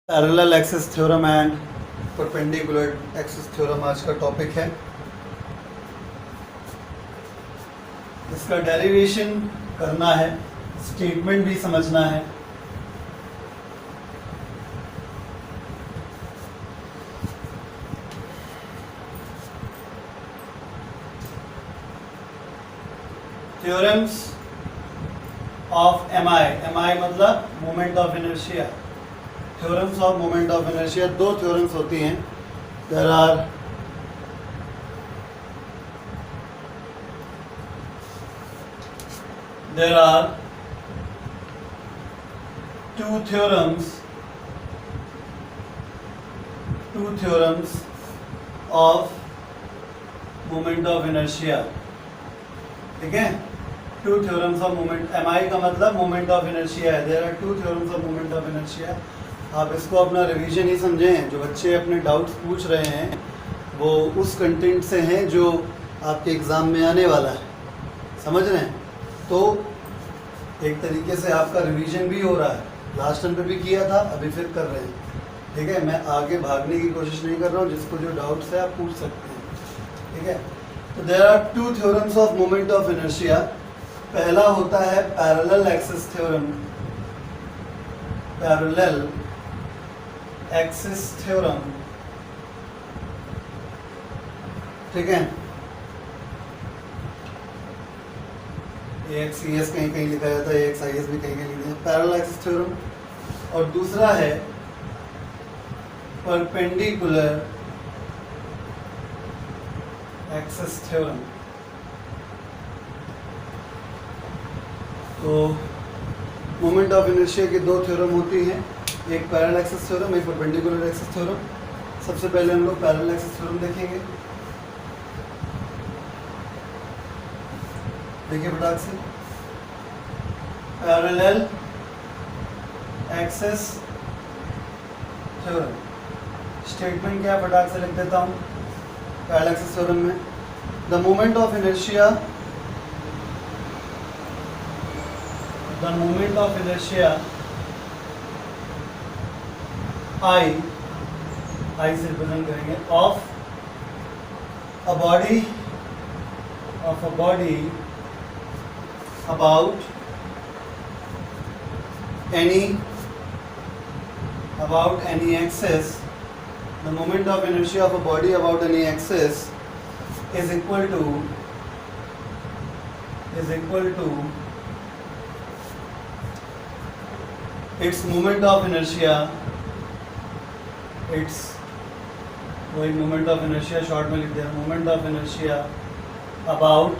Parallel axis theorem and perpendicular axis theorem आज का topic है। इसका डेरिवेशन करना है, स्टेटमेंट भी समझना है। थ्योरम्स ऑफ एमआई मतलब moment of inertia. Theorems of moment of inertia दो थ्योरम्स होती हैं। There are two theorems of moment of inertia. ठीक है, two theorems of moment, MI का मतलब मोमेंट ऑफ इनर्शिया है। There are two theorems of moment of inertia. आप इसको अपना रिवीजन ही समझें। जो बच्चे अपने डाउट्स पूछ रहे हैं वो उस कंटेंट से हैं जो आपके एग्ज़ाम में आने वाला है, समझ रहे हैं? तो एक तरीके से आपका रिवीजन भी हो रहा है। लास्ट टाइम पे भी किया था, अभी फिर कर रहे हैं। ठीक है, मैं आगे भागने की कोशिश नहीं कर रहा हूँ। जिसको जो डाउट्स है आप पूछ सकते हैं। ठीक है, तो there are two theorems of moment of inertia. पहला होता है parallel axis theorem. Parallel axis theorem, ठीक है। AX CS कहीं कहीं लिखा जाता है, AX IS भी कहीं कहीं लिखा जाता है, पैरेलल एक्सिस थ्योरम। और दूसरा है परपेंडिकुलर एक्सिस थ्योरम। तो मोमेंट ऑफ इनर्शिया की दो थ्योरम होती हैं, एक पैरेलल एक्सिस थ्योरम, एक परपेंडिकुलर एक्सिस थ्योरम। सबसे पहले हम लोग पैरेलल एक्सिस थ्योरम देखेंगे। देखिए फटाक से, पैरेलल एक्सिस थ्योरम। स्टेटमेंट क्या फटाक से लिख देता हूँ पैरेलल एक्सिस थ्योरम में। The moment of inertia I से रिप्रेजेंट करेंगे of a body about any axis. The moment of inertia of a body about any axis is equal to its moment of inertia, its वही moment of inertia short में लिख दिया, moment of inertia about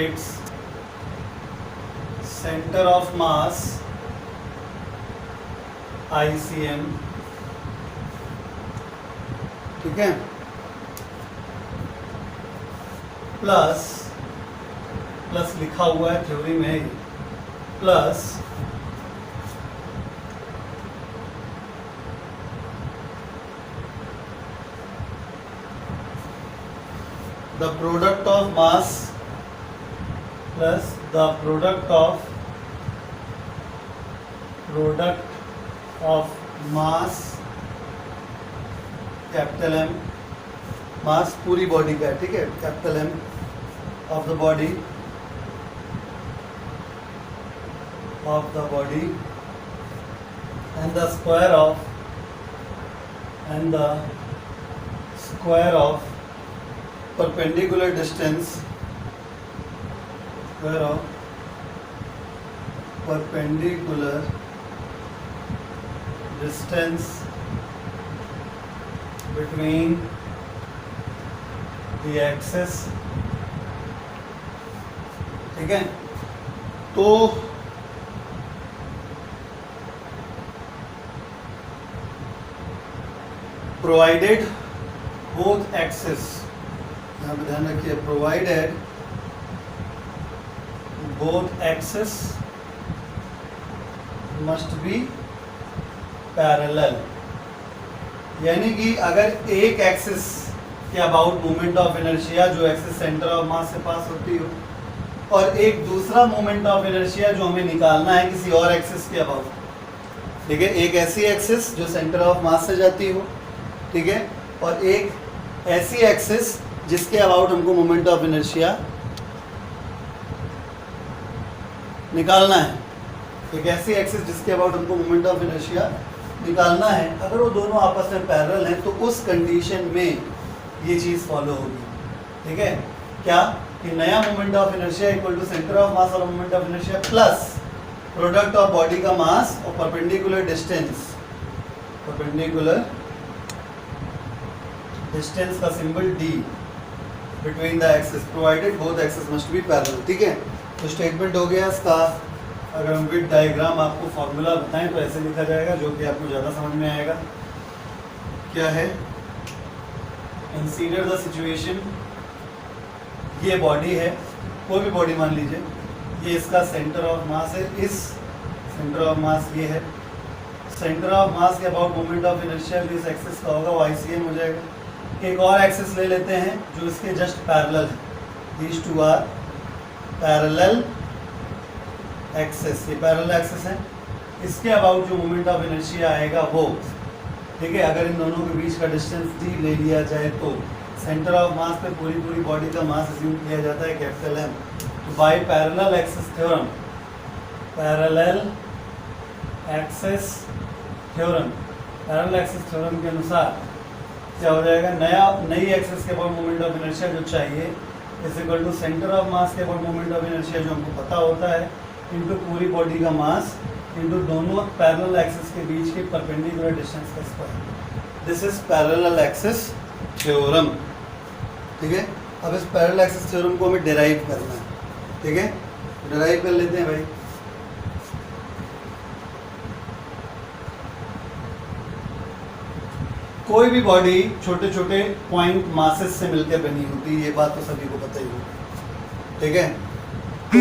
its center of mass ICM। ठीक है, plus लिखा हुआ है theory में ही, plus the product of mass plus the product of mass capital M, mass पूरी बॉडी का है, ठीक है, capital M of the body and the square of perpendicular distance between the axis। ठीक है, तो प्रोवाइडेड बोथ एक्सिस, यहाँ पे ध्यान रखिए, provided both axes must be parallel। यानी कि अगर एक एक्सिस के अबाउट मोमेंट ऑफ इनर्शिया जो एक्सिस सेंटर ऑफ मास से पास होती हो, और एक दूसरा मोमेंट ऑफ इनर्शिया जो हमें निकालना है किसी और एक्सिस के अबाउट, ठीक है, एक ऐसी एक्सिस जो सेंटर ऑफ मास से जाती हो, ठीक है, और एक ऐसी एक्सिस जिसके अबाउट हमको मोमेंट ऑफ इनर्शिया निकालना है, एक ऐसी एक्सिस जिसके अबाउट हमको मोमेंट ऑफ इनर्शिया निकालना है। अगर वो दोनों आपस में पैरेलल हैं तो उस कंडीशन में ये चीज़ फॉलो होगी, ठीक है, क्या कि नया moment of inertia equal to centre of mass और moment of inertia plus product of body का मास और परपेंडिकुलर डिस्टेंस का symbol d between the axis provided both axis must be parallel, ठीक है। तो स्टेटमेंट हो गया इसका। अगर हम विद डायग्राम आपको फॉर्मूला बताएं तो ऐसे लिखा जाएगा जो कि आपको ज़्यादा समझ में आएगा। क्या है, कंसीडर द सिचुएशन, ये बॉडी है, कोई भी बॉडी मान लीजिए, ये इसका सेंटर ऑफ मास है, इस सेंटर ऑफ मास ये है, सेंटर ऑफ मास के अबाउट मोमेंट ऑफ इनर्शिया जो इस एक्सिस का होगा वो ICM हो जाएगा। एक और एक्सिस ले लेते हैं जो इसके जस्ट पैरेलल है, these two are parallel axis, ये पैरेलल एक्सिस है, इसके अबाउट जो मोमेंट ऑफ इनर्शिया आएगा वो, ठीक है, अगर इन दोनों के बीच का डिस्टेंस d ले लिया जाए तो सेंटर ऑफ मास पे पूरी बॉडी का मास अज्यूम किया जाता है कैपिटल M। तो by parallel axis theorem, parallel axis theorem के अनुसार क्या हो जाएगा, नई एक्सिस के अबाउट मोमेंट ऑफ इनर्शिया जो चाहिए is equal to centre of mass के अबाउट मोमेंट ऑफ इनर्शिया जो हमको पता होता है इनटू पूरी बॉडी का मास इनटू दोनों पैरेलल एक्सिस के बीच के परपेंडिकुलर डिस्टेंस का square. This is parallel axis theorem, ठीक है। अब इस पैरेलल एक्सिस थ्योरम को हमें डिराइव करना है, ठीक है, डिराइव कर लेते हैं भाई। कोई भी बॉडी छोटे छोटे पॉइंट मासेस से मिलकर बनी होती है, ये बात तो सभी को पता ही होगी, ठीक है। तो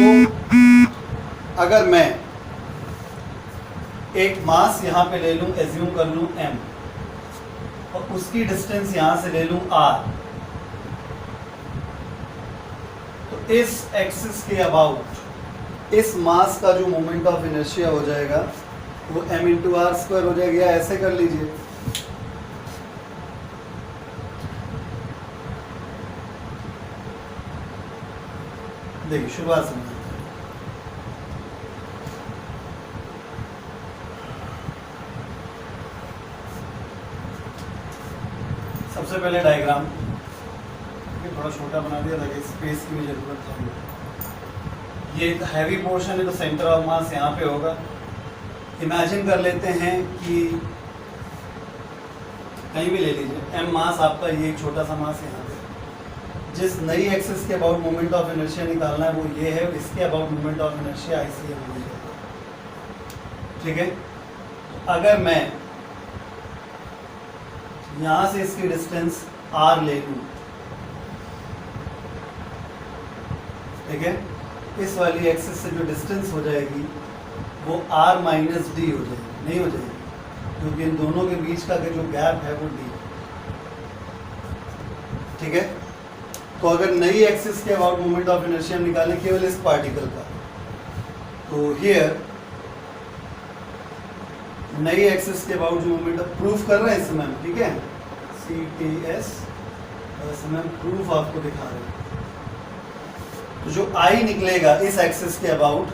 अगर मैं एक मास यहाँ पे ले लूँ, एज्यूम कर लूँ m, और उसकी डिस्टेंस यहाँ से ले लूँ r, तो इस एक्सिस के अबाउट इस मास का जो मोमेंट ऑफ इनर्शिया हो जाएगा वो m इंटू आर स्क्वायर हो जाएगा। या ऐसे कर लीजिए, देखिए शुरुआत से सबसे पहले डायग्राम थोड़ा छोटा बना दिया ताकि स्पेस की भी जरूरत है। ये हैवी पोर्शन है तो सेंटर ऑफ मास यहाँ पे होगा। इमेजिन कर लेते हैं कि कहीं भी ले लीजिए, m मास आपका, ये एक छोटा सा मास यहाँ पे, जिस नई एक्सिस के अबाउट मोमेंट ऑफ इनर्शिया निकालना है वो ये है, इसके about moment of inertia ICM हो जाएगा, ठीक है। अगर मैं यहाँ से इसकी डिस्टेंस r ले लूँ, ठीक है, इस वाली एक्सिस से जो डिस्टेंस हो जाएगी वो r माइनस d हो जाएगी, नहीं हो जाएगी क्योंकि इन दोनों के बीच का जो गैप है वो d, ठीक है। तो अगर नई एक्सिस के अबाउट मोमेंट ऑफ इनर्शिया निकालें केवल इस पार्टिकल का, तो हियर नई एक्सिस के अबाउट जो मोमेंट ऑफ प्रूफ कर रहे हैं इसमें हम, ठीक है, CTS, इसमें हम प्रूफ आपको दिखा रहे हैं। तो जो I निकलेगा इस एक्सिस के अबाउट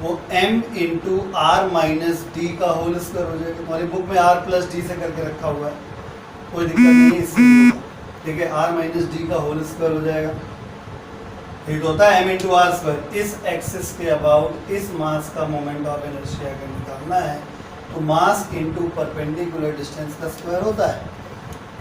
वो m into r minus d का होल स्क्वायर हो जाएगा। तुम्हारी बुक में r प्लस डी से करके रखा हुआ है, कोई दिक्कत नहीं है इससे, ठीक है, r माइनस डी का होल स्क्वायर हो जाएगा। ये होता है m इंटू आर स्क्वायर। इस एक्सिस के अबाउट इस मास का मोमेंट ऑफ इनर्शिया अगर निकालना है तो मास इंटू परपेंडिकुलर डिस्टेंस का स्क्वायर होता है।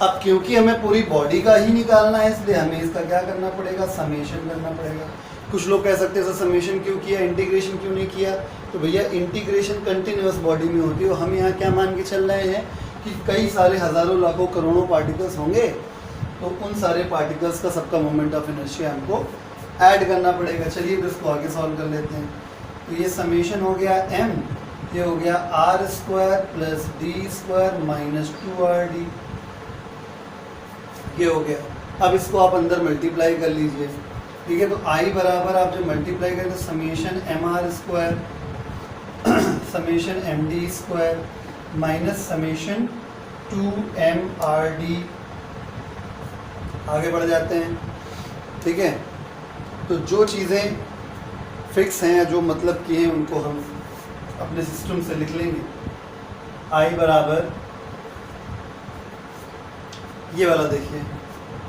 अब क्योंकि हमें पूरी बॉडी का ही निकालना है इसलिए हमें इसका क्या करना पड़ेगा, समेशन करना पड़ेगा। कुछ लोग कह सकते हैं सर समेशन क्यों किया, इंटीग्रेशन क्यों नहीं किया? तो भैया इंटीग्रेशन कंटिन्यूअस बॉडी में होती है और हम यहाँ क्या मान के चल रहे हैं कि कई सारे हज़ारों लाखों करोड़ों पार्टिकल्स होंगे, तो उन सारे पार्टिकल्स का सबका मोमेंट ऑफ इनर्शिया हमको ऐड करना पड़ेगा। चलिए तो इसको आगे सॉल्व कर लेते हैं। तो ये समेशन हो गया m, ये हो गया r square plus d square minus 2rd, ये हो गया। अब इसको आप अंदर मल्टीप्लाई कर लीजिए, ठीक है। तो आई बराबर आप जब मल्टीप्लाई करें तो summation m r square summation m D square minus summation 2mRD, आगे बढ़ जाते हैं, ठीक है। तो जो चीज़ें फिक्स हैं या जो मतलब की हैं उनको हम अपने सिस्टम से लिख लेंगे। आई बराबर ये वाला देखिए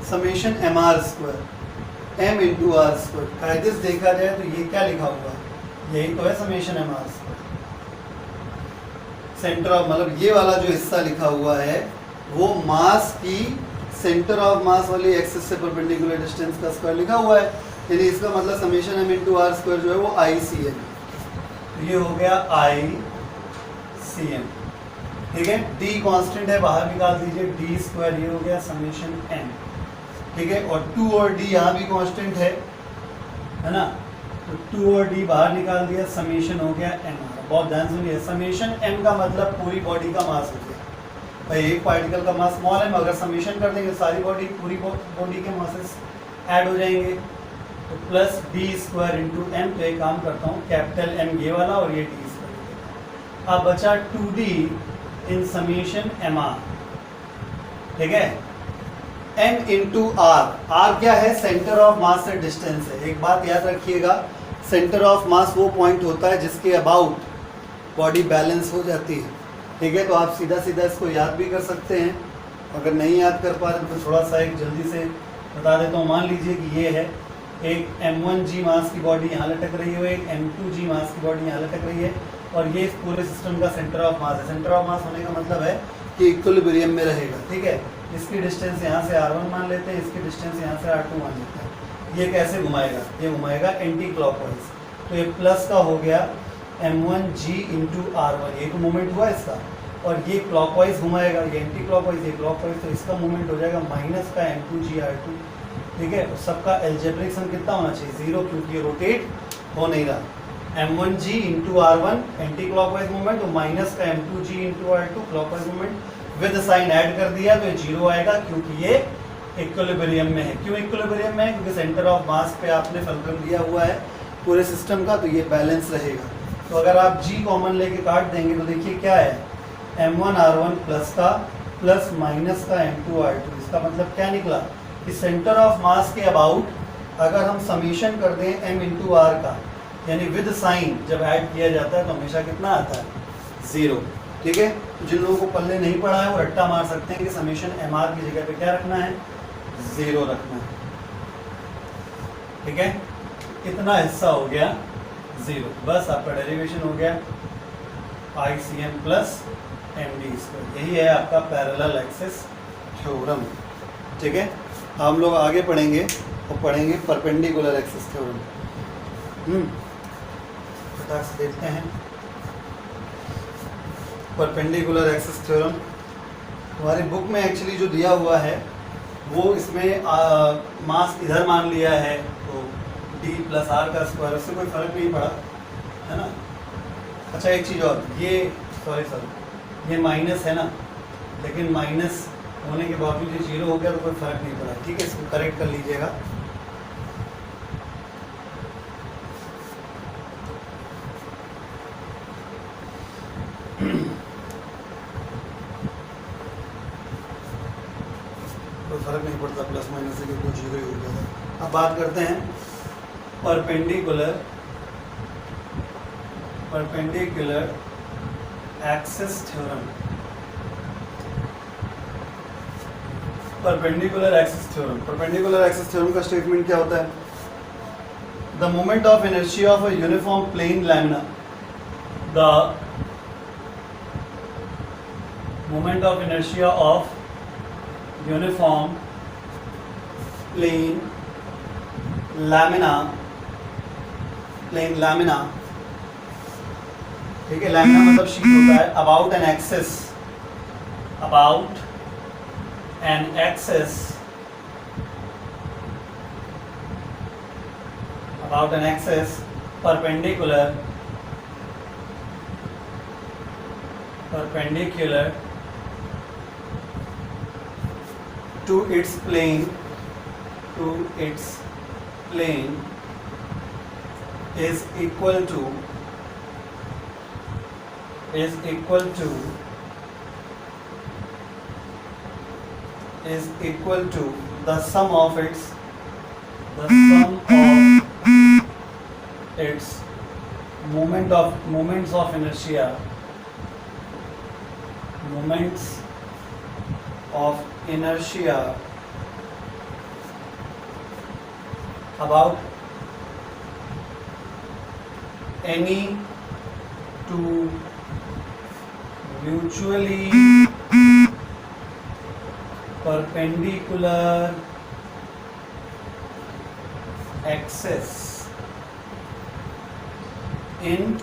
summation m r square m into r square. कायदे से देखा जाए तो ये क्या लिखा हुआ है, यही तो है summation m r square. Centre of मतलब ये वाला जो हिस्सा लिखा हुआ है वो मास की सेंटर ऑफ मास वाली एक्सिस से परपेंडिकुलर डिस्टेंस का स्क्वायर लिखा हुआ है, यानी इसका मतलब summation m into r square जो है वो आई सी एम। तो ये हो गया आई सी एम, ठीक है। डी कांस्टेंट है, बाहर निकाल दीजिए, डी स्क्वायर ये हो गया समेशन एम, ठीक है। और 2 और डी यहाँ भी कांस्टेंट है ना, तो 2 और डी बाहर निकाल दिया, समेशन हो गया एम आर। बहुत ध्यान सुनिए, समेशन एम का मतलब पूरी बॉडी का मास हो गया। भाई एक पार्टिकल का मास स्मॉल है, मगर समेशन कर देंगे सारी बॉडी, पूरी बॉडी के मासेस ऐड हो जाएंगे। तो plus d square into m. तो एक काम करता हूँ, कैपिटल एम ये वाला और ये डी स्क्वायर। अब बचा 2d in summation m are, ठीक है। एम इंटू आर, आर क्या है, सेंटर ऑफ मास से डिस्टेंस है। एक बात याद रखिएगा, सेंटर ऑफ मास वो पॉइंट होता है जिसके अबाउट बॉडी बैलेंस हो जाती है, ठीक है। तो आप सीधा सीधा इसको याद भी कर सकते हैं, अगर नहीं याद कर पा रहे तो थोड़ा सा एक जल्दी से बता देता हूँ। मान लीजिए कि ये है एक m1g मास की बॉडी यहाँ लटक रही है, एक m2g मास की बॉडी यहाँ लटक रही है, और ये इस पूरे सिस्टम का सेंटर ऑफ मास है। सेंटर ऑफ मास होने का मतलब है कि इक्विलिब्रियम में रहेगा, ठीक है। इसकी डिस्टेंस यहाँ से r1 मान लेते हैं, इसकी डिस्टेंस यहाँ से r2 मान लेते हैं। ये कैसे घुमाएगा, ये घुमाएगा एंटी क्लॉकवाइज। तो ये प्लस का हो गया m1g इंटू r1, ये तो मूवमेंट हुआ इसका, और ये क्लॉकवाइज घुमाएगा, ये एंटी क्लॉकवाइज, ये क्लॉकवाइज, तो इसका मूवमेंट हो जाएगा माइनस का m2g r2, ठीक है। सबका एल्जेब्रिक सम कितना होना चाहिए, 0, क्योंकि ये रोटेट हो नहीं रहा। m1g into r1 anti clockwise movement, तो माइनस का m2g into r2 clockwise movement. With sign add कर दिया तो ये 0 आएगा, क्योंकि ये इक्विलिब्रियम में है। क्यों इक्विलिब्रियम में है, क्योंकि सेंटर ऑफ मास पे आपने फलक्रम दिया हुआ है पूरे सिस्टम का, तो ये बैलेंस रहेगा। तो अगर आप g कॉमन लेके काट देंगे तो देखिए क्या है, m1 r1 प्लस का प्लस माइनस का m2 r2। इसका मतलब क्या निकला कि सेंटर ऑफ मास के अबाउट अगर हम समीशन कर दें m इंटू आर का, यानी विद साइन जब ऐड किया जाता है तो हमेशा कितना आता है, 0, ठीक है। जिन लोगों को पल्ले नहीं पड़ा है वो रट्टा मार सकते हैं कि समीशन एम आर की जगह पे क्या रखना है, 0 रखना है, ठीक है। कितना हिस्सा हो गया, 0। बस आपका डेरिवेशन हो गया I C M plus M D square. यही है आपका पैरेलल एक्सिस थ्योरम, ठीक है। हम लोग आगे पढ़ेंगे और पढ़ेंगे परपेंडिकुलर एक्सिस थ्योरम। फटाक से देखते हैं परपेंडिकुलर एक्सिस थ्योरम। हमारी बुक में एक्चुअली जो दिया हुआ है वो इसमें मास इधर मान लिया है, तो d प्लस आर का स्क्वायर, उससे कोई फर्क नहीं पड़ा, है ना। अच्छा एक चीज़ और, ये सॉरी ये माइनस है ना, लेकिन माइनस होने के बावजूद ये 0 हो गया तो कोई फर्क नहीं पड़ा, ठीक है। इसको करेक्ट कर लीजिएगा। कोई फर्क नहीं पड़ता प्लस माइनस से, क्योंकि 0 ही हो गया था। अब बात करते हैं perpendicular axis theorem. Perpendicular axis theorem, perpendicular axis theorem का स्टेटमेंट क्या होता है, the moment of inertia of a uniform plane lamina, the moment of inertia of uniform plane lamina, ठीक है। लैमिना मतलब शीट होता है, about an axis, about an axis, about an axis perpendicular to its plane is equal to the sum of its moments of inertia about any two mutually perpendicular axes in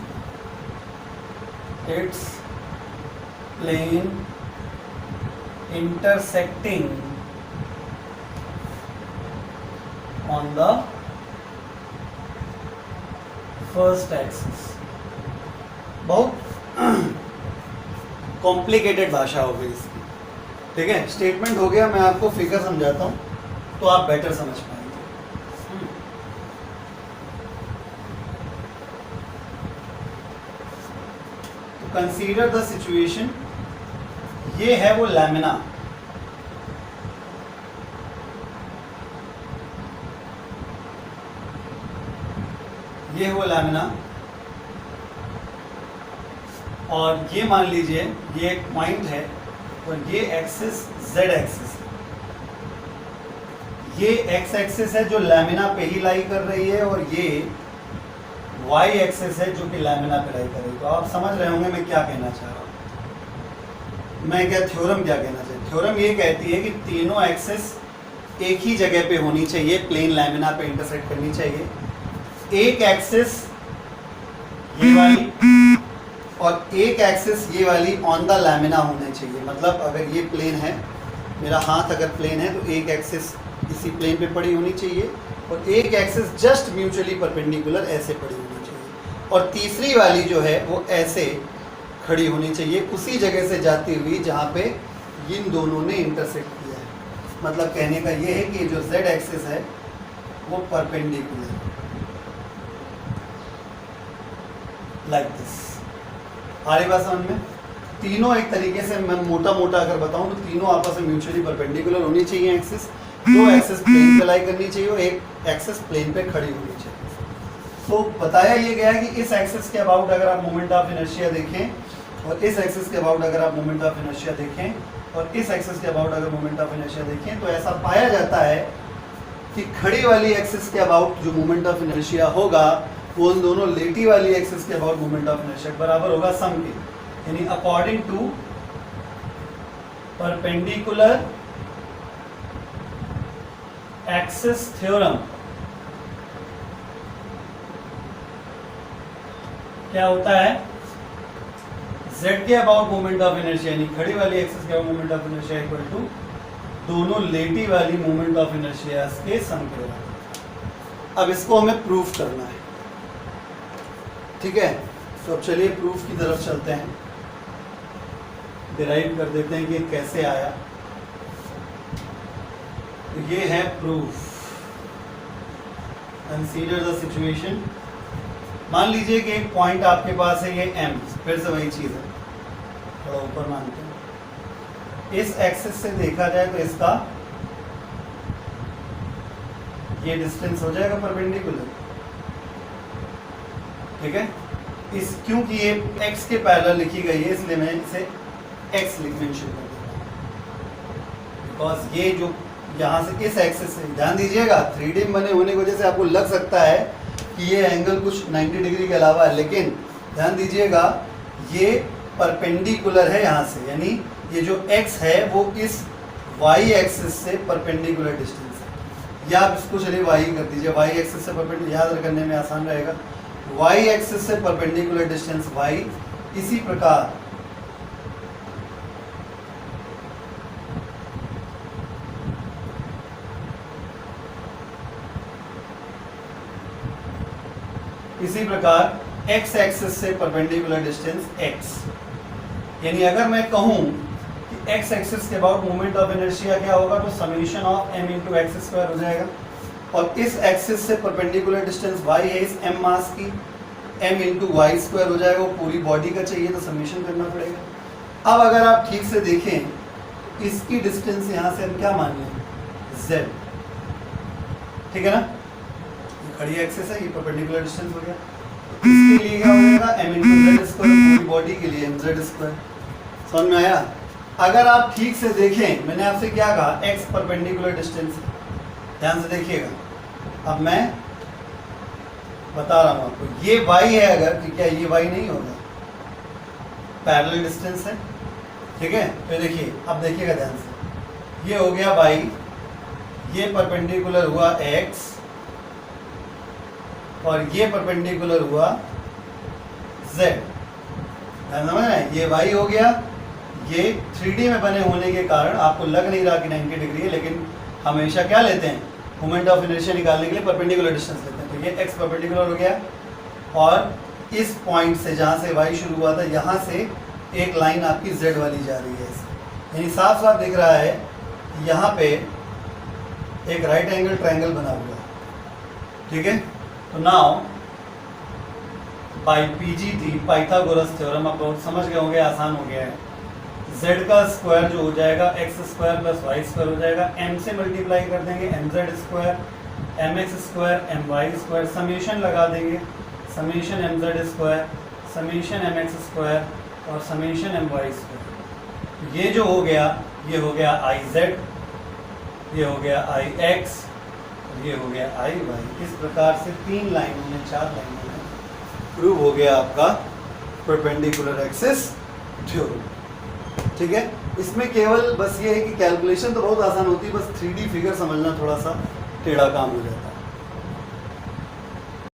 its plane intersecting on the first axis. बहुत complicated भाषा हो गई इसकी, ठीक है. Statement हो गया, मैं आपको फिगर समझाता हूँ तो आप बेटर समझ पाएंगे. तो कंसीडर द सिचुएशन, ये है वो लैमिना, ये वो लैमिना, और ये मान लीजिए ये एक पॉइंट है और ये एक्सिस जेड एक्सिस है. ये एक्स एक्सिस है जो लैमिना पे ही लाई कर रही है और ये वाई एक्सिस है जो कि लैमिना पे लाई कर रही है. तो आप समझ रहे होंगे मैं क्या कहना चाह रहा हूँ. मैं क्या थ्योरम क्या कहना चाहिए. थ्योरम ये कहती है कि तीनों एक्सिस एक ही जगह पे होनी चाहिए, प्लेन लैमिना पे इंटरसेक्ट करनी चाहिए. एक एक्सिस ये वाली और एक एक्सिस ये वाली ऑन द लैमिना होने चाहिए. मतलब अगर ये प्लेन है, मेरा हाथ अगर प्लेन है तो एक एक्सिस इसी प्लेन पे पड़ी होनी चाहिए और एक एक्सिस जस्ट म्यूचुअली परपेंडिकुलर ऐसे पड़ी होनी चाहिए और तीसरी वाली जो है वो ऐसे खड़ी होनी चाहिए उसी जगह से जाती हुई जहाँ पे इन दोनों ने इंटरसेक्ट किया है. मतलब कहने का ये है कि जो जेड एक्सिस है वो परपेंडिकुलर है, लाइक दिस. आ रही बात समझ में. तीनों एक तरीके से मैं मोटा मोटा अगर बताऊं तो तीनों आपस में म्यूचुअली परपेंडिकुलर होनी चाहिए. एक्सिस दो एक्सिस प्लेन पे लाई करनी चाहिए और एक एक्सिस प्लेन पे खड़ी होनी चाहिए. तो बताया ये गया कि इस एक्सिस के अबाउट अगर आप मोमेंट ऑफ इनर्शिया देखें और इस एक्सिस के अबाउट अगर आप मोमेंट ऑफ इनर्शिया देखें और इस एक्सिस के अबाउट अगर मोमेंट ऑफ इनर्शिया देखें तो ऐसा पाया जाता है कि खड़ी वाली एक्सिस के अबाउट जो मोमेंट ऑफ इनर्शिया होगा वो उन दोनों लेटी वाली एक्सिस के अबाउट मोमेंट ऑफ इनर्शिया बराबर होगा सम के. यानी according to perpendicular axis theorem क्या होता है, z के अबाउट मोमेंट ऑफ इनर्शिया यानी खड़ी वाली एक्सिस के about moment of inertia equal to दोनों लेटी वाली मोमेंट ऑफ इनर्शिया के सम के बराबर. अब इसको हमें प्रूफ करना है, ठीक है. तो अब चलिए प्रूफ की तरफ चलते हैं, डिराइव कर देते हैं कि कैसे आया. तो ये है प्रूफ. Consider the situation. मान लीजिए कि एक पॉइंट आपके पास है, ये m, फिर से वही चीज़ है, थोड़ा ऊपर मानते हैं. इस एक्सिस से देखा जाए तो इसका ये डिस्टेंस हो जाएगा परपेंडिकुलर, ठीक है. इस क्योंकि ये x के पैरेलल लिखी गई है इसलिए मैं इसे x लिखने शुरू कर देता हूँ. बिकॉज ये जो यहाँ से इस एक्सिस से, ध्यान दीजिएगा 3D बने होने की वजह से आपको लग सकता है कि ये एंगल कुछ 90 डिग्री के अलावा है, लेकिन ध्यान दीजिएगा ये परपेंडिकुलर है यहाँ से. यानी ये जो x है वो इस y एक्सिस से परपेंडिकुलर डिस्टेंस है. या आप इसको चलिए y कर दीजिए, y एक्सिस से परपेंडिकुलर, याद करने में आसान रहेगा. y एक्सिस से परपेंडिकुलर डिस्टेंस y. इसी प्रकार x एक्सिस से परपेंडिकुलर डिस्टेंस x. यानी अगर मैं कहूं कि एक्स एक्सिस के अबाउट मोमेंट ऑफ इनर्शिया क्या होगा, तो summation of m into x square हो जाएगा। और इस एक्सिस से परपेंडिकुलर डिस्टेंस y है इस m मास की, m इंटू वाई स्क्वायर हो जाएगा। वो पूरी बॉडी का चाहिए तो समेशन करना पड़ेगा। अब अगर आप ठीक से देखें इसकी डिस्टेंस यहाँ से हम क्या मान लें, z, ठीक है ना, ये खड़ी एक्सिस है, ये परपेंडिकुलर डिस्टेंस हो गया। इसके लिए क्या हो जाएगा, m इंटू जेड स्क्वायर, पूरी बॉडी के लिए mz स्क्वायर। समझ में आया? अगर आप ठीक से देखें, मैंने आपसे क्या कहा, x परपेंडिकुलर डिस्टेंस, ध्यान से देखिएगा। अब मैं बता रहा हूँ आपको, ये y है अगर, तो क्या ये y नहीं होगा, पैरेलल डिस्टेंस है, ठीक है। तो देखिए, अब देखिएगा ध्यान से, ये हो गया y, ये परपेंडिकुलर हुआ x और ये परपेंडिकुलर हुआ z। ध्यान समझ रहे हैं, ये y हो गया, ये 3D में बने होने के कारण आपको लग नहीं रहा कि 90 डिग्री है, लेकिन हमेशा क्या लेते हैं, मोमेंट ऑफ इनर्शिया निकालने के लिए परपेंडिकुलर डिस्टेंस लेते हैं। तो ये x परपेंडिकुलर हो गया और इस पॉइंट से जहाँ से y शुरू हुआ था, यहाँ से एक लाइन आपकी z वाली जा रही है, यानी साफ साफ दिख रहा है यहाँ पे एक राइट एंगल ट्रायंगल बना हुआ है, ठीक है। तो now by PGT, Pythagoras theorem, आप बहुत समझ गए होंगे, आसान हो गया है। z का स्क्वायर जो हो जाएगा x square plus y square हो जाएगा, m से मल्टीप्लाई कर देंगे mz square, mx square, my square, summation लगा देंगे, summation mz square, summation mx square और समेशन my स्क्वायर। ये जो हो गया, ये हो गया iz, ये हो गया ix, ये हो गया iy। इस प्रकार से 3 लाइनों में, 4 लाइनों में प्रूव हो गया आपका परपेंडिकुलर एक्सिस थ्योरम, ठीक है। इसमें केवल बस ये है कि कैलकुलेशन तो बहुत आसान होती है, बस 3D फिगर समझना थोड़ा सा टेढ़ा काम हो जाता है।